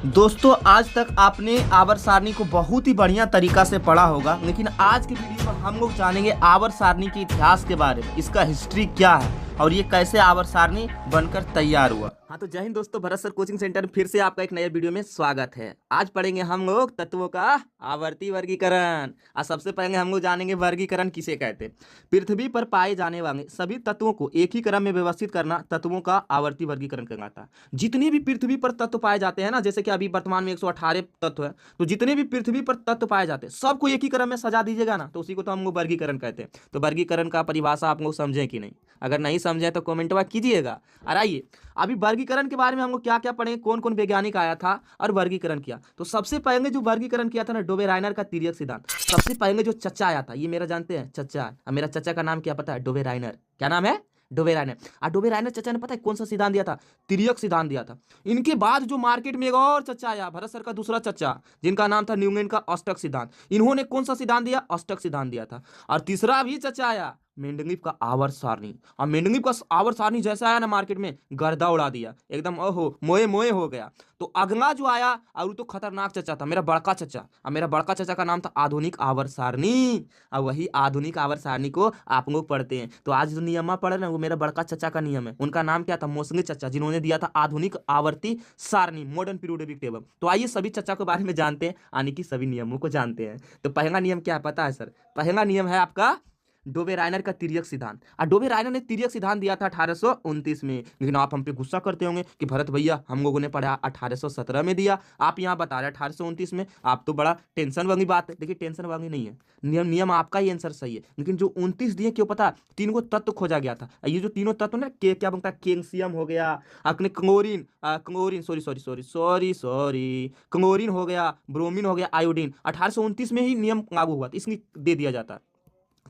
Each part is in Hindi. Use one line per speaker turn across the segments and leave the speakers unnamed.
दोस्तों आज तक आपने आवर्त सारणी को बहुत ही बढ़िया तरीका से पढ़ा होगा, लेकिन आज के वीडियो में हम लोग जानेंगे आवर्त सारणी के इतिहास के बारे में, इसका हिस्ट्री क्या है और ये कैसे आवर्त सारणी बनकर तैयार हुआ। हाँ तो जय हिंद दोस्तों, भरत सर कोचिंग सेंटर फिर से आपका एक नए वीडियो में स्वागत है। आज पढ़ेंगे हम लोग तत्वों का आवर्ती वर्गीकरण। आज सबसे पहले हम लोग जानेंगे वर्गीकरण किसे कहते हैं। पृथ्वी पर पाए जाने वाले सभी तत्वों को एक ही क्रम में व्यवस्थित करना तत्वों का आवर्ती वर्गीकरण कहलाता है। जितने भी पृथ्वी पर तत्व पाए जाते हैं ना, जैसे कि अभी वर्तमान में 118 तत्व है, तो जितने भी पृथ्वी पर तत्व पाए जाते हैं सबको एक ही क्रम में सजा दीजिएगा ना, तो उसी को तो हम लोग वर्गीकरण कहते हैं। तो वर्गीकरण का परिभाषा आप लोग समझें कि नहीं? अगर नहीं समझे तो कमेंट में कीजिएगा। और आइए अभी वर्गीकरण के बारे में हम लोग क्या क्या पढ़ेंगे, कौन कौन वैज्ञानिक आया था और वर्गीकरण किया। तो सबसे पहले जो वर्गीकरण किया था ना, डोबेराइनर का तिर्यक सिद्धांत। सबसे पहले जो चचा आया था, ये मेरा जानते हैं चचा है, और मेरा चचा का नाम क्या पता है? डोबेराइनर। क्या नाम है? डोबेराइनर। और डोबेराइनर चचा ने पता है कौन सा सिद्धांत दिया था? तिर्यक सिद्धांत दिया था। इनके बाद जो मार्केट में एक और चचा आया, भरत सर का दूसरा चचा, जिनका नाम था न्यूमैन का अष्टक सिद्धांत। इन्होंने कौन सा सिद्धांत दिया? अष्टक सिद्धांत दिया था। और तीसरा भी चचा आया, मेंडलीव का आवर्त सारणी। और मेंडलीव का आवर्त सारणी जैसा आया ना, मार्केट में गर्दा उड़ा दिया एकदम, ओहो मोए मोए हो गया। तो अगला जो आया, और वो तो खतरनाक चचा था, मेरा बड़का चचा। और मेरा बड़का चचा का नाम था आधुनिक आवर्त सारणी। और वही आधुनिक आवर्त सारणी को आप लोग पढ़ते हैं। तो आज जो नियम पढ़े ना, वो मेरा बड़का चचा का नियम है। उनका नाम क्या था? मोसंगे चचा, जिन्होंने दिया था आधुनिक आवर्ती सारणी, मॉडर्न पीरियोडिक टेबल। तो आइए सभी चचा के बारे में जानते हैं, यानी कि सभी नियमों को जानते हैं। तो पहला नियम क्या है पता है सर? पहला नियम है आपका डोबेराइनर का तिर्यक सिद्धांत। और डोबेराइनर ने तिर्यक सिद्धांत दिया था 1829 में। लेकिन आप हम पे गुस्सा करते होंगे कि भरत भैया हम लोगों ने पढ़ा 1817 में दिया, आप यहाँ बता रहे 1829 में। आप तो बड़ा टेंशन वाली बात है। देखिए टेंशन वाली नहीं है, नियम आपका ही आंसर सही है। लेकिन जो 29 दिए, क्यों पता? तीन को तत्व खोजा गया था। ये जो तीनों तत्व ना, के क्या बनता है? कैल्शियम हो गया, अपने क्लोरीन, क्लोरीन सॉरी क्लोरीन हो गया, ब्रोमीन हो गया, आयोडीन। 1829 में ही नियम लागू हुआ था, इसलिए दे दिया जाता है।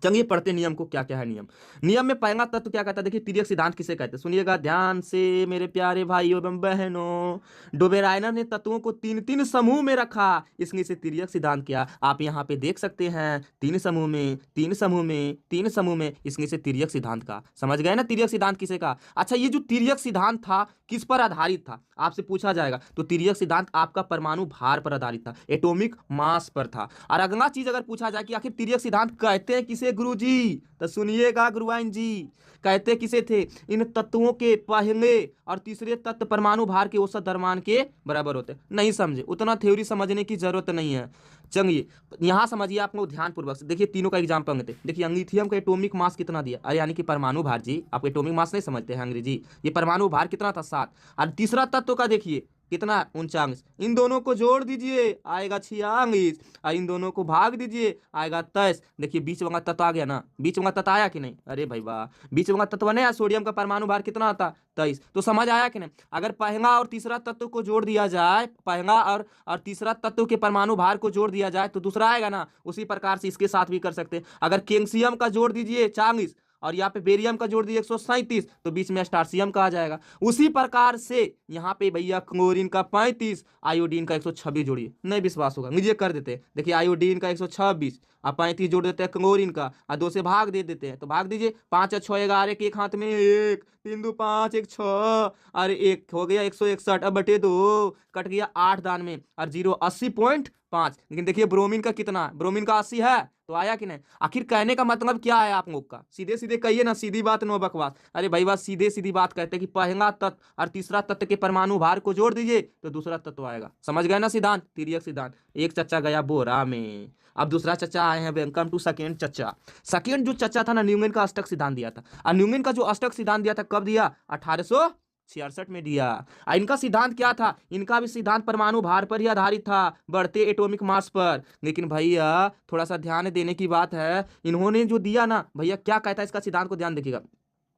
चलिए पढ़ते नियम को, क्या क्या है नियम। नियम में पहला तत्व क्या कहता है? देखिए तिर्यक सिद्धांत किसे कहते हैं, सुनिएगा ध्यान से मेरे प्यारे भाइयों एवं बहनों। डोबेराइनर ने तत्वों को तीन तीन समूह में रखा, इसलिए इसे तिर्यक सिद्धांत किया। आप यहाँ पे देख सकते हैं, तीन समूह में, तीन समूह में, तीन समूह में, इसलिए इसे तिर्यक सिद्धांत का। समझ गए ना तिर्यक सिद्धांत किसे का? अच्छा, ये जो तिर्यक सिद्धांत था किस पर आधारित था आपसे पूछा जाएगा। तो तिर्यक सिद्धांत आपका परमाणु भार पर आधारित था, एटॉमिक मास पर था। और अगला चीज अगर पूछा जाए कि आखिर तिर्यक सिद्धांत कहते हैं किसे गुरुजी, तो सुनिएगा गुरुवाइन जी, कहते किसे थे? इन तत्वों के पहले और तीसरे तत्व परमाणु भार के औसत द्रव्यमान के बराबर होते। नहीं समझे? उतना थ्योरी समझने की जरूरत नहीं है। चलिए यहाँ समझिए आप लोग ध्यान पूर्वक से। देखिए तीनों का एग्जाम्पल लेते। देखिए लिथियम का एटॉमिक मास कितना दिया? अरे यानी कि परमाणु भार जी, आप एटॉमिक मास नहीं समझते हैं अंग्रेजी। ये परमाणु भार कितना था? 7। और तीसरा तत्व का देखिए कितना? 49। इन दोनों को जोड़ दीजिए आएगा 46, और इन दोनों को भाग दीजिए आएगा 23। देखिए बीच वाला तत्व आ गया ना, बीच वाला तत्व आया कि नहीं? अरे भाई वाह, बीच वाला तत्व नहीं आया। सोडियम का परमाणु भार कितना आता? 23। तो समझ आया कि नहीं? अगर पहला और तीसरा तत्व को जोड़ दिया जाए, पहला और तीसरा तत्व के परमाणु भार को जोड़ दिया जाए तो दूसरा आएगा ना। उसी प्रकार से इसके साथ भी कर सकते हैं। अगर कैल्शियम का जोड़ दीजिए 40 और यहाँ पे बेरियम का जोड़ दिए 137, तो बीच में स्टार्सियम का आ जाएगा। उसी प्रकार से यहाँ पे भैया क्लोरीन का 35, आयोडीन का 126 जोड़िए। नहीं विश्वास होगा, मुझे कर देते हैं। देखिए आयोडीन का 126 और 35 जोड़ देते हैं क्लोरीन का, और 2 से भाग दे देते हैं। तो भाग दीजिए, 5 और 6 11, एक हाथ में 1, 3 2 5, 1 6, अरे 1 हो गया 161। अब बटे 2 कट गया 8 दान में, और 0 80.5। लेकिन देखिए ब्रोमीन का कितना? ब्रोमीन का 80 है, तो आया कि नहीं? आखिर कहने का मतलब क्या है आप लोग का? सीधे सीधे कहिए ना, सीधी बात नो बकवास। अरे भाई बात सीधे सीधी बात कहते हैं कि पहला तत्व और तीसरा तत्व के परमाणु भार को जोड़ दीजिए तो दूसरा तत्व आएगा। समझ गए ना सिद्धांत? तिर्यक सिद्धांत। एक चचा गया बोरा में, अब दूसरा चचा आए हैं। वेलकम टू सेकेंड चचा। सेकेंड जो चचा था ना, न्यूमैन का अष्टक सिद्धांत दिया था। और न्यूमैन का जो अष्टक सिद्धांत दिया था कब दिया? 1866 में दिया। इनका सिद्धांत क्या था? इनका भी सिद्धांत परमाणु भार पर ही आधारित था, बढ़ते एटॉमिक मास पर। लेकिन भैया थोड़ा सा ध्यान देने की बात है, इन्होंने जो दिया ना भैया, क्या कहता है इसका सिद्धांत को ध्यान देखिएगा।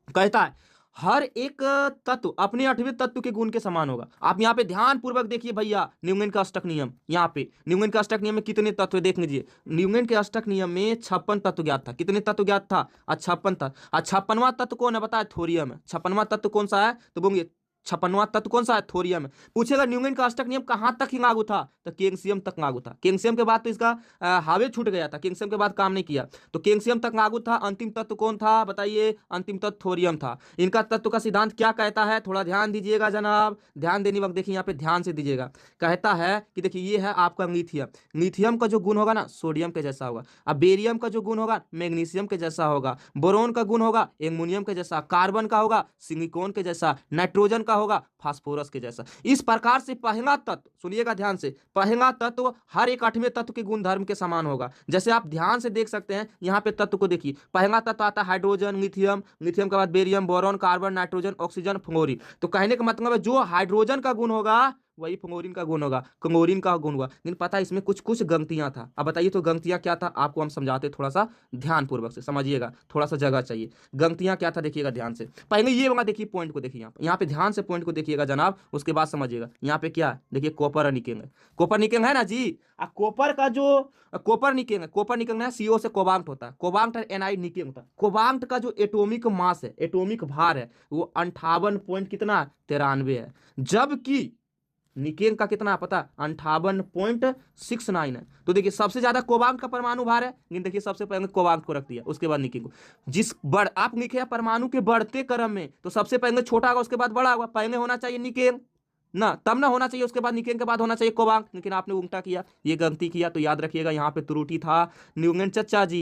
कहता है हर एक तत्व अपने 8वें तत्व के गुण के समान होगा। आप यहाँ पे ध्यान पूर्वक देखिए भैया, न्यूमैन का अष्टक नियम। यहाँ पे न्यूमैन का अष्टक नियम में कितने तत्व देख लीजिए। न्यूमैन के अष्टक नियम में 56 तत्व ज्ञात था। कितने तत्व ज्ञात था? 56 तत्व। 56वां तत्व कौन है बताए? थोरियम है। 56वां तत्व कौन सा है? तो बोलिए 56वां तत्व कौन सा है? थोरियम है। पूछेगा न्यूटन का अष्टक नियम कहाँ तक ही लागू था? तो कैल्शियम तक लागू था। कैल्शियम के बाद तो इसका हावे छूट गया था, कैल्शियम के बाद काम नहीं किया, तो कैल्शियम तक लागू था। अंतिम तत्व कौन था बताइए? अंतिम तत्व थोरियम था। इनका तत्व का सिद्धांत क्या कहता है? थोड़ा ध्यान दीजिएगा जनाब, ध्यान देने वक्त देखिए यहाँ पे ध्यान से दीजिएगा। कहता है कि देखिए ये है आपका लिथियम, लिथियम का जो गुण होगा ना सोडियम के जैसा होगा। अब बेरियम का जो गुण होगा मैग्नीशियम के जैसा होगा। बोरोन का गुण होगा एल्युमिनियम के जैसा। कार्बन का होगा सिलिकॉन के जैसा। नाइट्रोजन का होगा फास्फोरस के जैसा। इस प्रकार से पहला तत्व, सुनिएगा ध्यान से, पहला तत्व हर एक 8वें तत्व के गुण धर्म के समान होगा। जैसे आप ध्यान से देख सकते हैं यहाँ पे तत्व को देखिए, पहला तत्व आता है हाइड्रोजन, लिथियम, लिथियम के बाद barium, boron, carbon, nitrogen, oxygen, fluorine. तो कहने का मतलब है जो हाइड्रोजन का गुण होगा वही फ्लोरीन का गुण होगा, क्लोरीन का गुण होगा। लेकिन पता है इसमें कुछ कुछ गलतियां था। अब बताइए तो गलतियां क्या था? आपको हम समझाते, थोड़ा सा ध्यान पूर्वक से समझिएगा, थोड़ा सा जगह चाहिए। गलतियां क्या था देखिएगा ध्यान से। पहले ये वाला देखिए पॉइंट को देखिए, यहाँ पे ध्यान से पॉइंट को देखिएगा जनाब, उसके बाद समझिएगा। यहाँ पे क्या है देखिए, कॉपर और निकेल है। कॉपर निकेल है ना जी। कॉपर का जो कॉपर निकेल है, कॉपर निकेल है सीओ से कोबाल्ट होता है, कोबाल्ट और एनआई निकेल होता है। कोबाल्ट का जो एटॉमिक मास है, एटॉमिक भार है, वो 58 पॉइंट कितना 93 है। जबकि निकेल का कितना पता? 58.69 है। तो देखिए सबसे ज्यादा कोबाल्ट का परमाणु भार है, लेकिन देखिए सबसे पहले कोबाल्ट को रख दिया, उसके बाद निकेल को। जिस बढ़ आप लिखे परमाणु के बढ़ते क्रम में, तो सबसे पहले छोटा होगा उसके बाद बड़ा होगा। पहले होना चाहिए निकेल ना, तब ना होना चाहिए उसके बाद निकेल के बाद होना चाहिए कोबाल्ट, लेकिन आपने उल्टा किया, ये गलती किया। तो याद रखिएगा यहाँ पे त्रुटि था न्यूटन चचा जी।